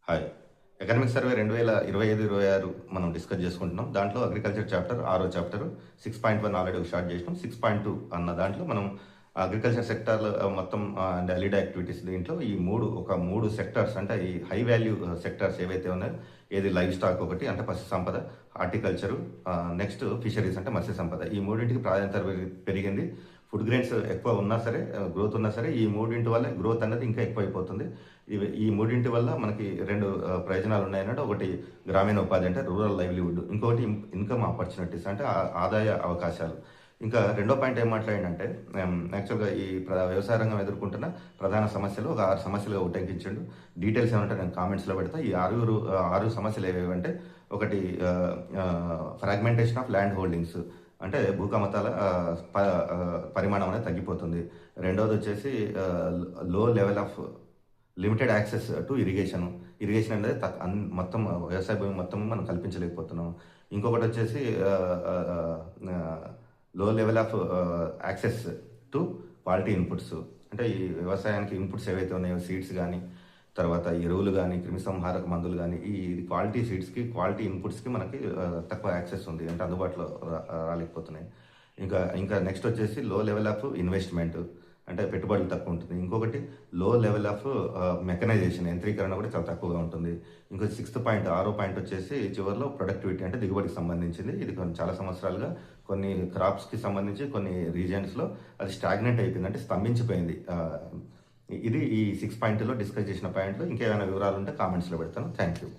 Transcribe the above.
Hi. Economic survey 2025-26 మనం discuss చేసుకుంటున్నాం. దాంట్లో అగ్రికల్చర్ చాప్టర్ 6వ చాప్టర్ 6.1 ఆల్రెడీ స్టార్ట్ చేసినాం. 6.2 అన్న దాంట్లో మనం అగ్రికల్చర్ సెక్టార్లో మొత్తం అండ్ అలీడ్ యాక్టివిటీస్ దీంట్లో ఈ మూడు సెక్టార్స్ అంటే ఈ హై వాల్యూ సెక్టార్స్ ఏవైతే ఉన్నాయో ఏది లైవ్ స్టాక్ ఒకటి అంటే పశు సంపద, హార్టికల్చరు, నెక్స్ట్ ఫిషరీస్ అంటే మత్స్య సంపద. ఈ మూడింటికి ప్రాధాన్యత పెరిగింది. ఫుడ్ గ్రెయిన్స్ ఎక్కువ ఉన్నా సరే, గ్రోత్ ఉన్నా సరే ఈ మూడింటి వల్ల గ్రోత్ అనేది ఇంకా ఎక్కువైపోతుంది. ఈ మూడింటి వల్ల మనకి రెండు ప్రయోజనాలు ఉన్నాయన్నట్టు. ఒకటి గ్రామీణ ఉపాధి అంటే రూరల్ లైవ్లీవుడ్, ఇంకొకటి ఇన్కమ్ ఆపర్చునిటీస్ అంటే ఆదాయ అవకాశాలు. ఇంకా రెండో పాయింట్ ఏం మాట్లాడిందంటే యాక్చువల్గా ఈ వ్యవసాయ రంగం ఎదుర్కొంటున్న ప్రధాన సమస్యలు ఒక 6 సమస్యలుగా ఉటంకించండు. డీటెయిల్స్ ఏమంటే నేను కామెంట్స్లో పెడతా. ఈ ఆరు సమస్యలు ఏవేవంటే ఒకటి ఫ్రాగ్మెంటేషన్ ఆఫ్ ల్యాండ్ హోల్డింగ్స్ అంటే భూకమతాల పరిమాణం అనేది తగ్గిపోతుంది. రెండవది వచ్చేసి లో level of limited access to irrigation అనేది మొత్తం వ్యవసాయ భూమి మొత్తం మనం కల్పించలేకపోతున్నాం. ఇంకొకటి వచ్చేసి లో level of access to quality inputs అంటే ఈ వ్యవసాయానికి ఇన్పుట్స్ ఏవైతే ఉన్నాయో సీడ్స్ కానీ, తర్వాత ఎరువులు కానీ, క్రిమిసంహారక మందులు కానీ, ఈ క్వాలిటీ సీడ్స్కి క్వాలిటీ ఇన్పుట్స్కి మనకి తక్కువ యాక్సెస్ ఉంది అంటే అందుబాటులో రాలేకపోతున్నాయి. ఇంకా నెక్స్ట్ వచ్చేసి లో లెవెల్ ఆఫ్ ఇన్వెస్ట్మెంట్ అంటే పెట్టుబడులు తక్కువ ఉంటుంది. ఇంకొకటి లో లెవెల్ ఆఫ్ మెకనైజేషన్ యంత్రీకరణ కూడా చాలా తక్కువగా ఉంటుంది. ఇంకో 6వ పాయింట్ వచ్చేసి చివరిలో ప్రొడక్టివిటీ అంటే దిగుబడికి సంబంధించింది. ఇది చాలా సంవత్సరాలుగా కొన్ని క్రాప్స్కి సంబంధించి కొన్ని రీజియన్స్లో అది స్టాగ్నెంట్ అయిపోయింది అంటే స్తంభించిపోయింది. ఇది ఈ 6 పాయింట్లో డిస్కస్ చేసిన పాయింట్లు. ఇంకేమైనా వివరాలు ఉంటే కామెంట్స్లో పెడతాను. Thank you.